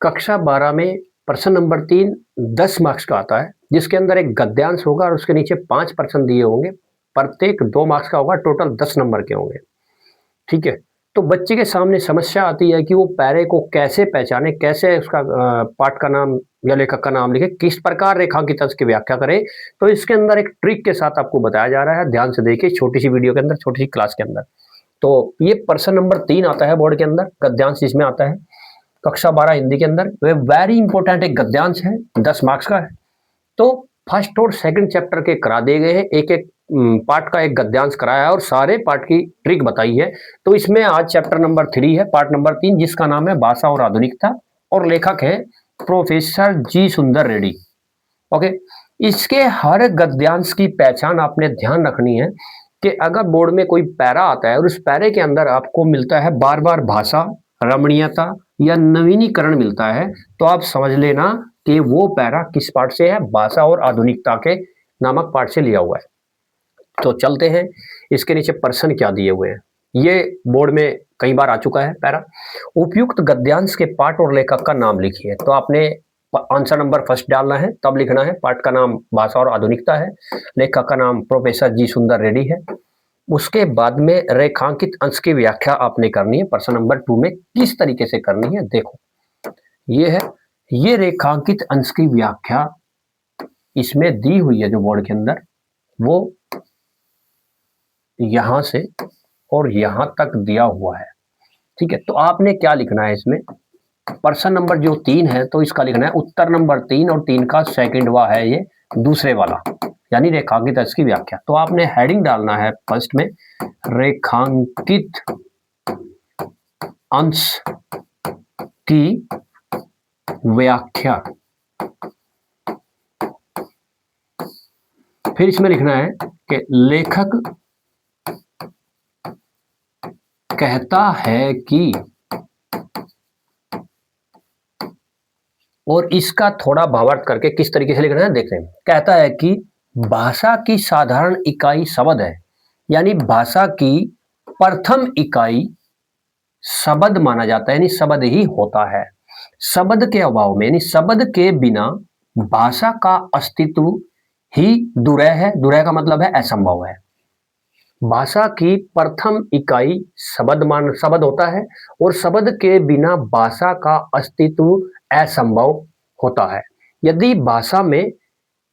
कक्षा 12 में प्रश्न नंबर 3 10 मार्क्स का आता है, जिसके अंदर एक गद्यांश होगा और उसके नीचे 5 प्रश्न दिए होंगे। प्रत्येक 2 मार्क्स का होगा, टोटल 10 नंबर के होंगे। ठीक है, तो बच्चे के सामने समस्या आती है कि वो पैरे को कैसे पहचाने, कैसे उसका पाठ का नाम या लेखक का नाम लिखे, किस प्रकार रेखांकित अंश की व्याख्या करें। तो इसके अंदर एक ट्रिक के साथ आपको बताया जा रहा है, ध्यान से देखिए, छोटी सी वीडियो के अंदर, छोटी सी क्लास के अंदर। तो ये प्रश्न नंबर 3 आता है बोर्ड के अंदर, गद्यांश इसमें आता है कक्षा 12 हिंदी के अंदर। वे वेरी इंपॉर्टेंट एक गद्यांश है, 10 मार्क्स का है। तो फर्स्ट और सेकंड चैप्टर के करा दिए गए हैं, एक एक पार्ट का एक गद्यांश कराया है और सारे पार्ट की ट्रिक बताई है। तो इसमें आज चैप्टर नंबर 3 है, पार्ट नंबर 3, जिसका नाम है भाषा और आधुनिकता, और लेखक है प्रोफेसर जी सुंदर रेड्डी। ओके, इसके हर गद्यांश की पहचान आपने ध्यान रखनी है कि अगर बोर्ड में कोई पैरा आता है और उस पैरे के अंदर आपको मिलता है बार बार भाषा, रमणीयता या नवीनीकरण मिलता है, तो आप समझ लेना कि वो पैरा किस पार्ट से है, भाषा और आधुनिकता के नामक पार्ट से लिया हुआ है। तो चलते हैं, इसके नीचे प्रश्न क्या दिए हुए हैं, ये बोर्ड में कई बार आ चुका है पैरा। उपयुक्त गद्यांश के पाठ और लेखक का नाम लिखिए। तो आपने आंसर नंबर फर्स्ट डालना है, तब लिखना है पाठ का नाम भाषा और आधुनिकता है, लेखक का नाम प्रोफेसर जी सुंदर रेड्डी है। उसके बाद में रेखांकित अंश की व्याख्या आपने करनी है। प्रश्न नंबर 2 में किस तरीके से करनी है, देखो ये है, ये रेखांकित अंश की व्याख्या इसमें दी हुई है जो बोर्ड के अंदर, वो यहां से और यहां तक दिया हुआ है। ठीक है, तो आपने क्या लिखना है इसमें, प्रश्न नंबर जो 3 है तो इसका लिखना है उत्तर नंबर 3, और 3 का सेकंड वा है ये दूसरे वाला, यानी रेखांकित अंश की व्याख्या। तो आपने हेडिंग डालना है फर्स्ट में, रेखांकित अंश की व्याख्या। फिर इसमें लिखना है कि लेखक कहता है कि, और इसका थोड़ा भावार्थ करके किस तरीके से लिखना है देखते हैं। कहता है कि भाषा की साधारण इकाई शब्द है, यानी भाषा की प्रथम इकाई शब्द माना जाता है, यानी शब्द ही होता है। शब्द के अभाव में, यानी शब्द के बिना भाषा का अस्तित्व ही दुरह है। दुरह का मतलब है असंभव है। भाषा की प्रथम इकाई शब्द होता है, और शब्द के बिना भाषा का अस्तित्व असंभव होता है। यदि भाषा में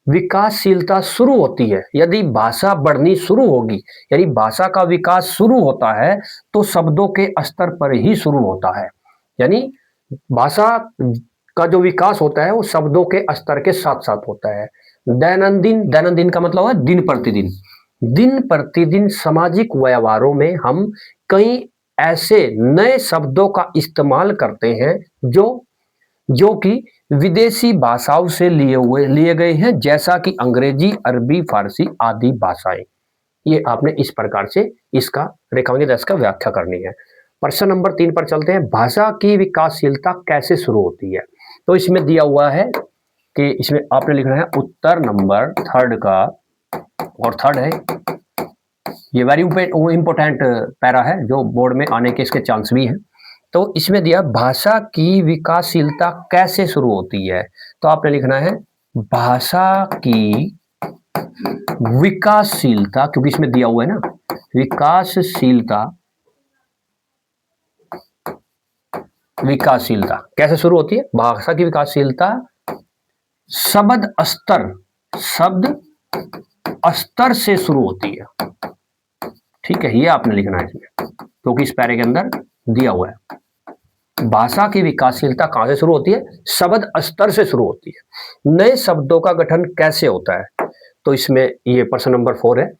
विकासशीलता शुरू होती है, यदि भाषा बढ़नी शुरू होगी, यानी भाषा का विकास शुरू होता है, तो शब्दों के स्तर पर ही शुरू होता है। यानी भाषा का जो विकास होता है वो शब्दों के स्तर के साथ साथ होता है। दैनंदिन का मतलब है दिन प्रतिदिन। दिन प्रतिदिन सामाजिक व्यवहारों में हम कई ऐसे नए शब्दों का इस्तेमाल करते हैं जो कि विदेशी भाषाओं से लिए गए हैं, जैसा कि अंग्रेजी, अरबी, फारसी आदि भाषाएं। ये आपने इस प्रकार से इसका रेखांकित अंश का व्याख्या करनी है। प्रश्न नंबर 3 पर चलते हैं, भाषा की विकासशीलता कैसे शुरू होती है। तो इसमें दिया हुआ है कि इसमें आपने लिखना है उत्तर नंबर 3 का, और 3 है ये वेरी इंपॉर्टेंट पैरा है जो बोर्ड में आने के इसके चांस भी हैं। तो इसमें दिया भाषा की विकासशीलता कैसे शुरू होती है। तो आपने लिखना है भाषा की विकासशीलता, क्योंकि इसमें दिया हुआ है ना, विकासशीलता कैसे शुरू होती है। भाषा की विकासशीलता शब्द स्तर से शुरू होती है। ठीक है, ये आपने लिखना है इसमें, क्योंकि इस पैरे के अंदर दिया हुआ है। भाषा की विकासशीलता कहां से शुरू होती है, शब्द स्तर से शुरू होती है। नए शब्दों का गठन कैसे होता है, तो इसमें ये प्रश्न नंबर 4 है,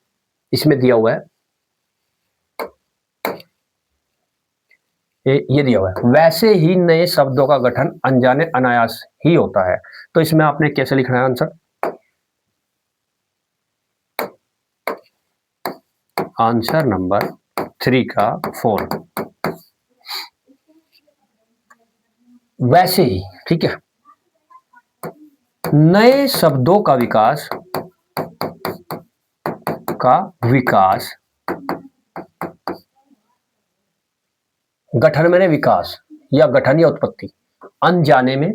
इसमें दिया हुआ है, ये दिया हुआ है, वैसे ही नए शब्दों का गठन अनजाने अनायास ही होता है। तो इसमें आपने कैसे लिखना है आंसर, आंसर नंबर 3 का 4, वैसे ही। ठीक है, नए शब्दों का विकास गठन मैंने विकास या गठन या उत्पत्ति, अनजाने में,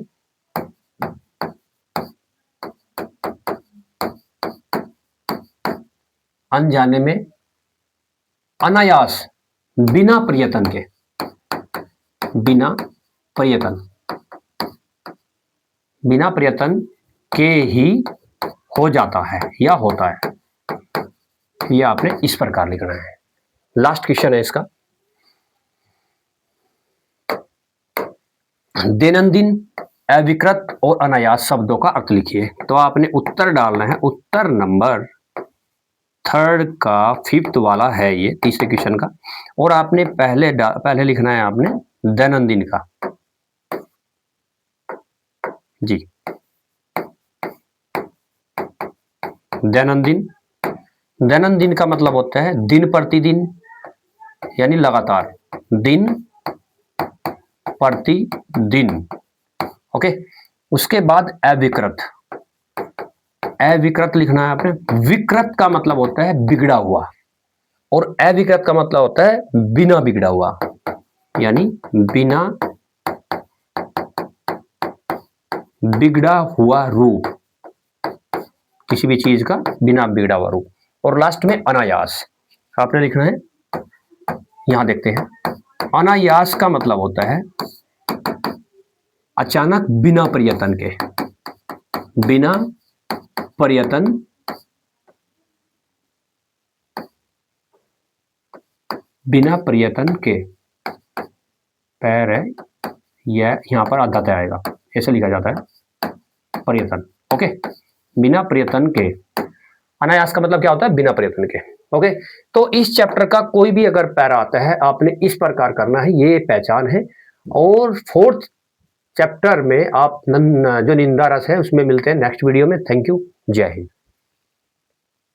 अनजाने में, अनायास, बिना प्रयत्न के, बिना प्रयत्न, बिना प्रयत्न के ही हो जाता है या होता है। ये आपने इस प्रकार लिखना है। लास्ट क्वेश्चन है इसका, दैनंदिन, अविकृत और अनायास शब्दों का अर्थ लिखिए। तो आपने उत्तर डालना है, उत्तर नंबर 3rd का 5th वाला है ये, तीसरे क्वेश्चन का। और आपने पहले लिखना है आपने दैनंदिन का जी, दैनंदिन। दैनंदिन का मतलब होता है दिन प्रतिदिन, यानी लगातार, दिन प्रतिदिन। ओके, उसके बाद अविकृत, अविकृत लिखना है आपने। विकृत का मतलब होता है बिगड़ा हुआ, और अविकृत का मतलब होता है बिना बिगड़ा हुआ, यानी बिना बिगड़ा हुआ रूप, किसी भी चीज का बिना बिगड़ा हुआ रूप। और लास्ट में अनायास आपने लिखना है, यहां देखते हैं। अनायास का मतलब होता है अचानक, बिना प्रयत्न के, बिना प्रयत्न, बिना प्रयत्न के, पैर है यह, यहां पर आधा तय आएगा, ऐसे लिखा जाता है प्रयत्न। ओके, बिना प्रयत्न के। अनायास का मतलब क्या होता है? बिना प्रयत्न के। ओके, तो इस चैप्टर का कोई भी अगर पैरा आता है आपने इस प्रकार करना है, ये पहचान है। और 4th चैप्टर में आप जो निंदा रस है उसमें मिलते हैं नेक्स्ट वीडियो में। थैंक यू, जय हिंद।